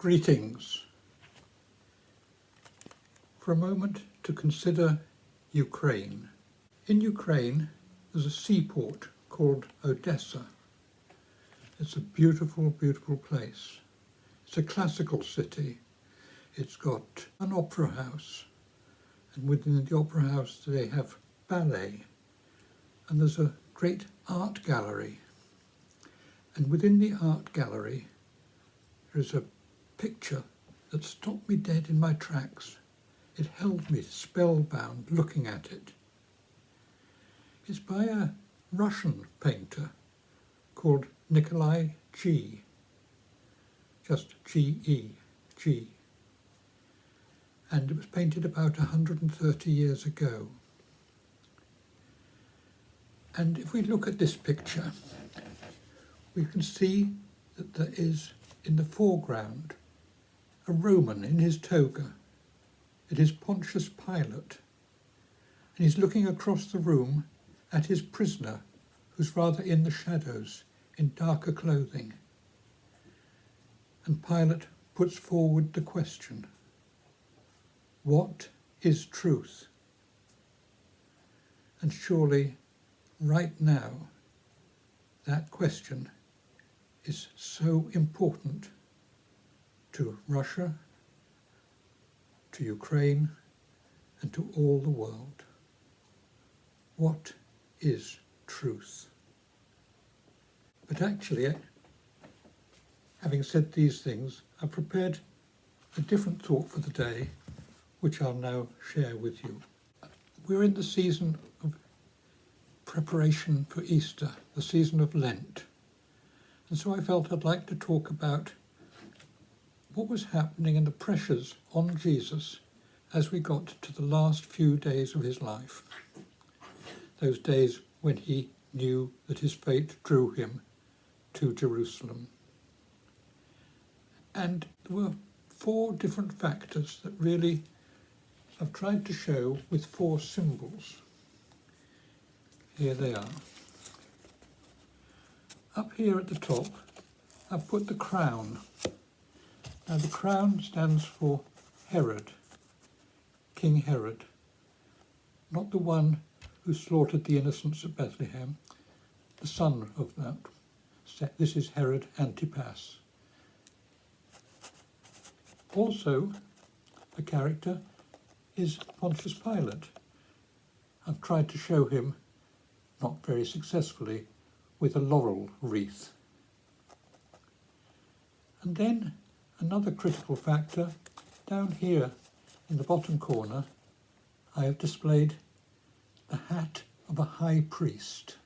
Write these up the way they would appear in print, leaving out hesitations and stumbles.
Greetings. For a moment to consider Ukraine. In Ukraine there's a seaport called Odessa. It's a beautiful, beautiful place. It's a classical city. It's got an opera house, and within the opera house they have ballet, and there's a great art gallery. And within the art gallery there is a picture that stopped me dead in my tracks. It held me spellbound looking at it. It's by a Russian painter called Nikolai G. Just G-E, G. And it was painted about 130 years ago. And if we look at this picture, we can see that there is in the foreground a Roman in his toga. It is Pontius Pilate, and he's looking across the room at his prisoner, who's rather in the shadows, in darker clothing. And Pilate puts forward the question, what is truth? And surely, right now, that question is so important to Russia, to Ukraine, and to all the world. What is truth? But actually, having said these things, I've prepared a different thought for the day, which I'll now share with you. We're in the season of preparation for Easter, the season of Lent. And so I felt I'd like to talk about what was happening and the pressures on Jesus as we got to the last few days of his life. Those days when he knew that his fate drew him to Jerusalem. And there were 4 different factors that really I've tried to show with 4 symbols. Here they are. Up here at the top, I've put the crown. Now the crown stands for Herod, King Herod, not the one who slaughtered the innocents at Bethlehem, the son of that. This is Herod Antipas. Also, a character is Pontius Pilate. I've tried to show him, not very successfully, with a laurel wreath. And then another critical factor, down here in the bottom corner, I have displayed the hat of a high priest.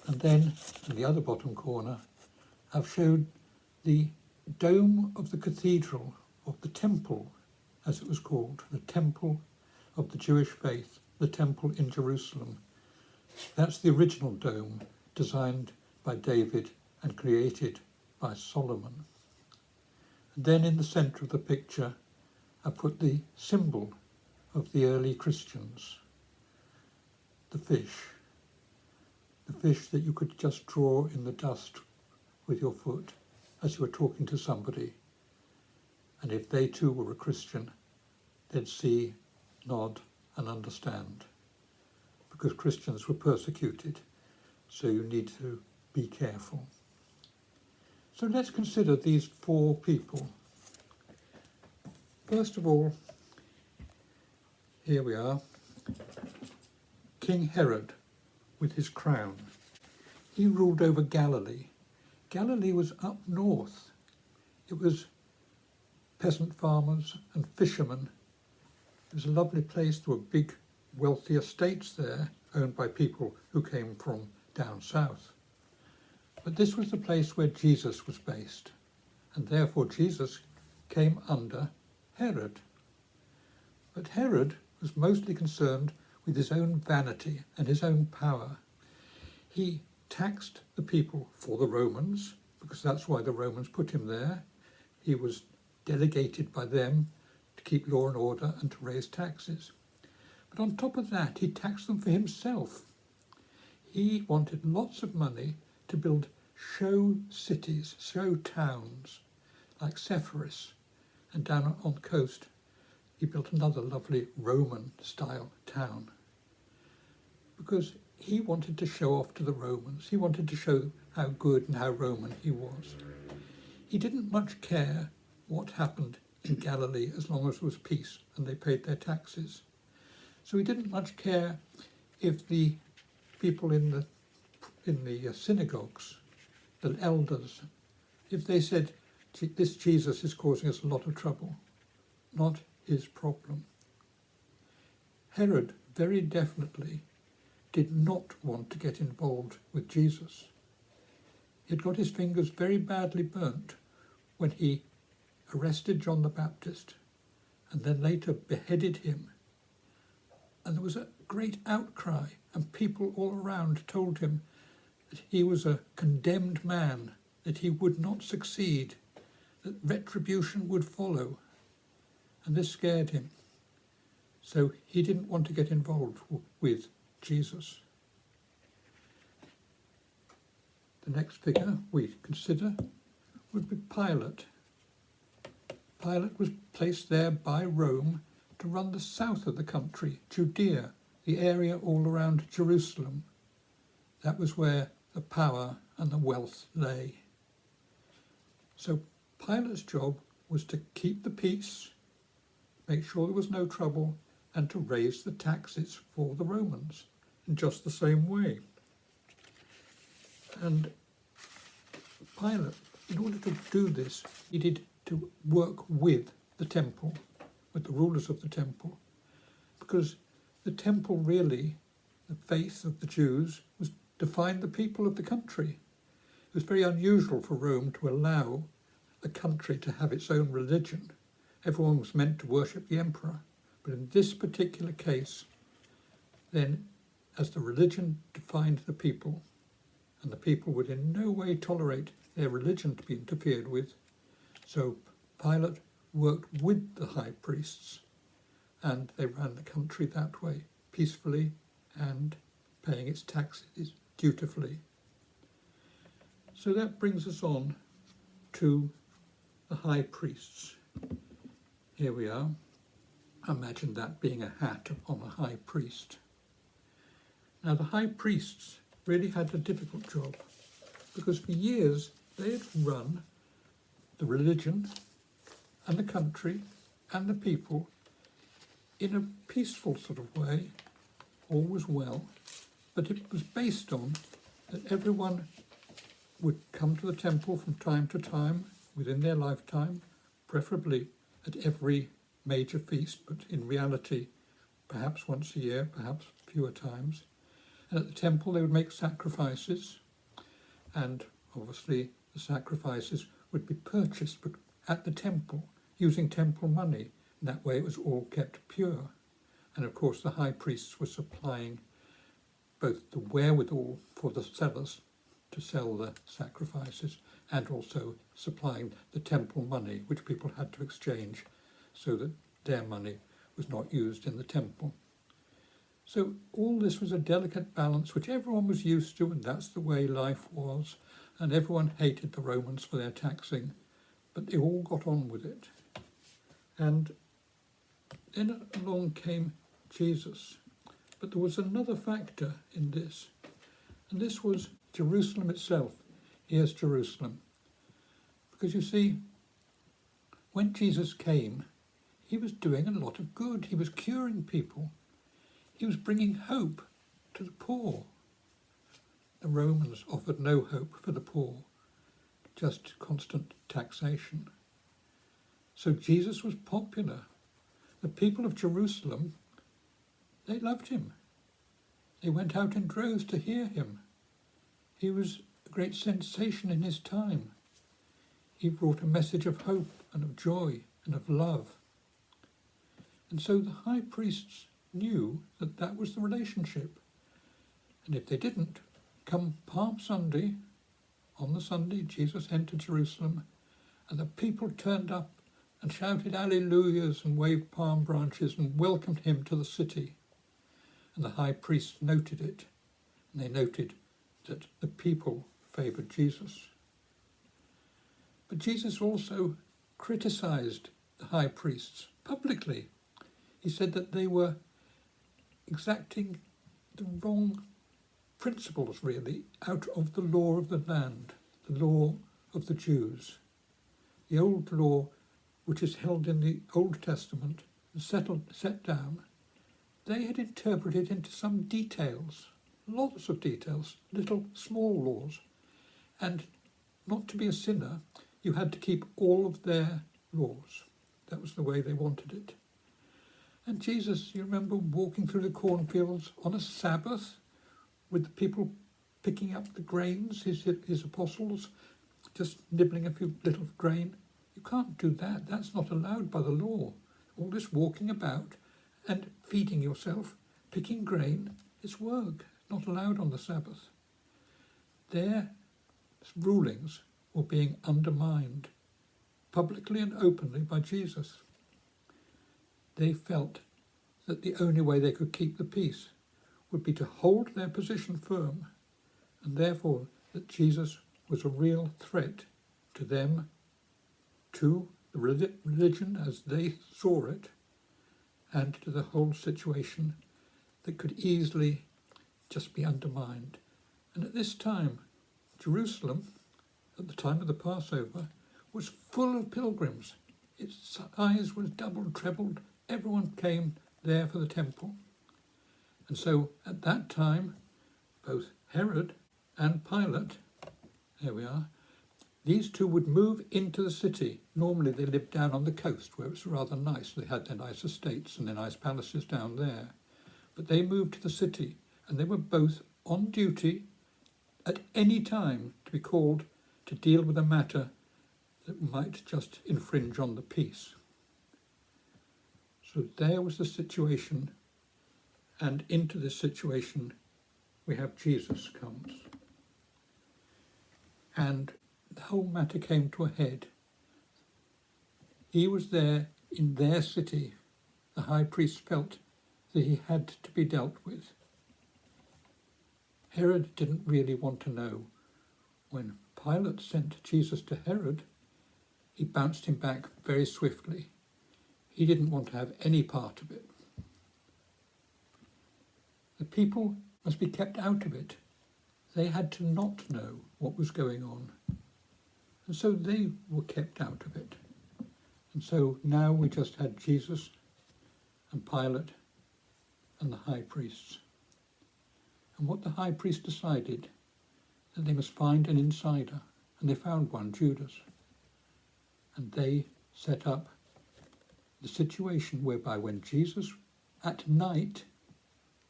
And then in the other bottom corner, I've showed the dome of the cathedral, of the temple, as it was called, the temple of the Jewish faith, the temple in Jerusalem. That's the original dome, designed by David and created by Solomon. And then in the centre of the picture, I put the symbol of the early Christians, the fish that you could just draw in the dust with your foot as you were talking to somebody. And if they too were a Christian, they'd see, nod and understand. Because Christians were persecuted, so you need to be careful. So let's consider these 4 people. First of all, here we are, King Herod with his crown. He ruled over Galilee. Galilee was up north. It was peasant farmers and fishermen. It was a lovely place. There were big, wealthy estates there, owned by people who came from down south. But this was the place where Jesus was based, and therefore Jesus came under Herod. But Herod was mostly concerned with his own vanity and his own power. He taxed the people for the Romans, because that's why the Romans put him there. He was delegated by them to keep law and order and to raise taxes. But on top of that, he taxed them for himself. He wanted lots of money to build show cities, show towns, like Sepphoris, and down on the coast he built another lovely Roman-style town, because he wanted to show off to the Romans. He wanted to show how good and how Roman he was. He didn't much care what happened in Galilee as long as there was peace and they paid their taxes. So he didn't much care if the people in the synagogues, the elders, if they said, this Jesus is causing us a lot of trouble. Not his problem. Herod very definitely did not want to get involved with Jesus. He had got his fingers very badly burnt when he arrested John the Baptist and then later beheaded him. And there was a great outcry, and people all around told him that he was a condemned man, that he would not succeed, that retribution would follow. And this scared him. So he didn't want to get involved with Jesus. The next figure we consider would be Pilate. Pilate was placed there by Rome to run the south of the country, Judea, the area all around Jerusalem. That was where the power and the wealth lay. So Pilate's job was to keep the peace, make sure there was no trouble, and to raise the taxes for the Romans in just the same way. And Pilate, in order to do this, needed to work with the temple, with the rulers of the temple, because the temple really, the faith of the Jews, was defined the people of the country. It was very unusual for Rome to allow the country to have its own religion. Everyone was meant to worship the emperor. But in this particular case, then, as the religion defined the people, and the people would in no way tolerate their religion to be interfered with, so Pilate worked with the high priests, and they ran the country that way, peacefully and paying its taxes dutifully. So that brings us on to the high priests. Here we are. Imagine that being a hat on a high priest. Now the high priests really had a difficult job, because for years they had run the religion and the country and the people in a peaceful sort of way, all was well, but it was based on that everyone would come to the temple from time to time within their lifetime, preferably at every major feast, but in reality perhaps once a year, perhaps fewer times. And at the temple they would make sacrifices, and obviously the sacrifices would be purchased at the temple using temple money, and that way it was all kept pure. And of course the high priests were supplying both the wherewithal for the sellers to sell the sacrifices, and also supplying the temple money which people had to exchange so that their money was not used in the temple. So all this was a delicate balance which everyone was used to, and that's the way life was, and everyone hated the Romans for their taxing, but they all got on with it. And then along came Jesus. But there was another factor in this, and this was Jerusalem itself. Here's Jerusalem. Because you see, when Jesus came, he was doing a lot of good. He was curing people. He was bringing hope to the poor. The Romans offered no hope for the poor, just constant taxation. So Jesus was popular. The people of Jerusalem, they loved him. They went out in droves to hear him. He was a great sensation in his time. He brought a message of hope and of joy and of love. And so the high priests knew that that was the relationship. And if they didn't, come Palm Sunday, on the Sunday Jesus entered Jerusalem, and the people turned up and shouted alleluias and waved palm branches and welcomed him to the city. And the high priests noted it, and they noted that the people favoured Jesus. But Jesus also criticised the high priests publicly. He said that they were exacting the wrong principles, really, out of the law of the land, the law of the Jews. The old law, which is held in the Old Testament and set down, they had interpreted into some details, lots of details, little small laws. And not to be a sinner, you had to keep all of their laws. That was the way they wanted it. And Jesus, you remember walking through the cornfields on a Sabbath with the people picking up the grains, his apostles, just nibbling a few little grain. You can't do that. That's not allowed by the law. All this walking about and feeding yourself, picking grain, is work, not allowed on the Sabbath. Their rulings were being undermined publicly and openly by Jesus. They felt that the only way they could keep the peace would be to hold their position firm, and therefore that Jesus was a real threat to them, to the religion as they saw it, and to the whole situation that could easily just be undermined. And at this time, Jerusalem, at the time of the Passover, was full of pilgrims. Its size was doubled, trebled. Everyone came there for the temple. And so at that time, both Herod and Pilate, there we are, these two would move into the city. Normally they lived down on the coast where it was rather nice. They had their nice estates and their nice palaces down there. But they moved to the city, and they were both on duty at any time to be called to deal with a matter that might just infringe on the peace. So there was the situation, and into this situation we have Jesus comes. And the whole matter came to a head. He was there in their city. The high priest felt that he had to be dealt with. Herod didn't really want to know. When Pilate sent Jesus to Herod, he bounced him back very swiftly. He didn't want to have any part of it. The people must be kept out of it. They had to not know what was going on. And so they were kept out of it. And so now we just had Jesus and Pilate and the high priests. And what the high priest decided, that they must find an insider. And they found one, Judas. And they set up the situation whereby when Jesus at night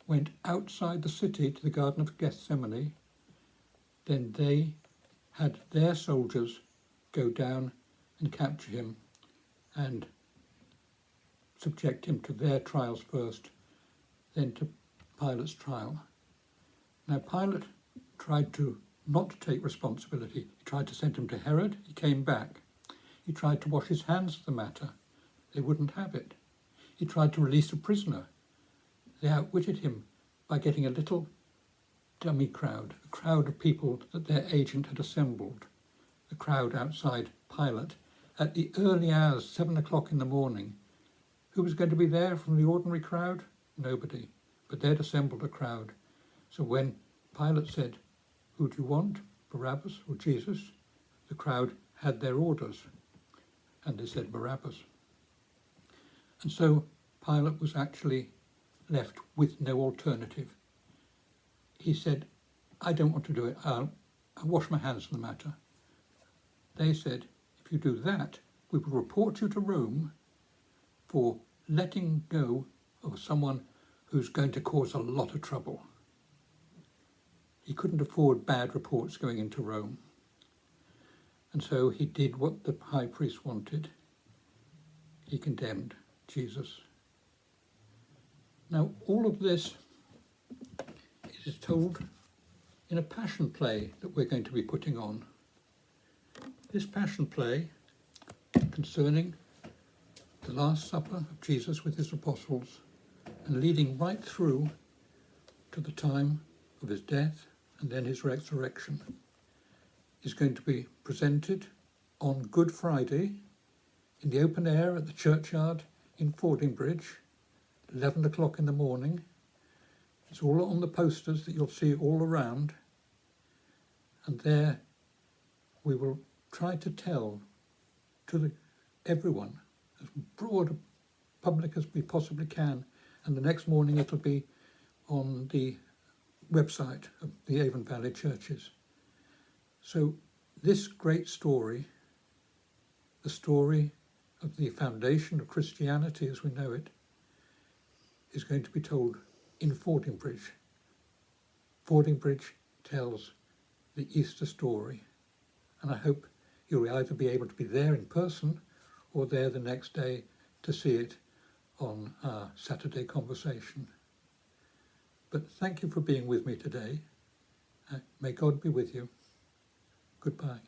went outside the city to the Garden of Gethsemane, then they had their soldiers go down and capture him and subject him to their trials first, then to Pilate's trial. Now Pilate tried to not take responsibility. He tried to send him to Herod. He came back. He tried to wash his hands of the matter. They wouldn't have it. He tried to release a prisoner. They outwitted him by getting a little dummy crowd, a crowd of people that their agent had assembled, the crowd outside Pilate at the early hours, 7 o'clock in the morning. Who was going to be there from the ordinary crowd? Nobody. But they'd assembled a crowd. So when Pilate said, "Who do you want, Barabbas or Jesus?" the crowd had their orders, and they said Barabbas. And so Pilate was actually left with no alternative. He said, "I don't want to do it. I'll wash my hands on the matter." They said, "If you do that, we will report you to Rome for letting go of someone who's going to cause a lot of trouble." He couldn't afford bad reports going into Rome. And so he did what the high priest wanted. He condemned Jesus. Now, all of this is told in a passion play that we're going to be putting on. This passion play concerning the Last Supper of Jesus with his apostles and leading right through to the time of his death and then his resurrection. is going to be presented on Good Friday in the open air at the churchyard in Fordingbridge, 11 o'clock in the morning. It's all on the posters that you'll see all around, and there we will try to tell to everyone, as broad a public as we possibly can, and the next morning it'll be on the website of the Avon Valley Churches. So this great story, the story of the foundation of Christianity as we know it, is going to be told in Fordingbridge. Fordingbridge tells the Easter story, and I hope you'll either be able to be there in person or there the next day to see it on our Saturday conversation. But thank you for being with me today. May God be with you. Goodbye.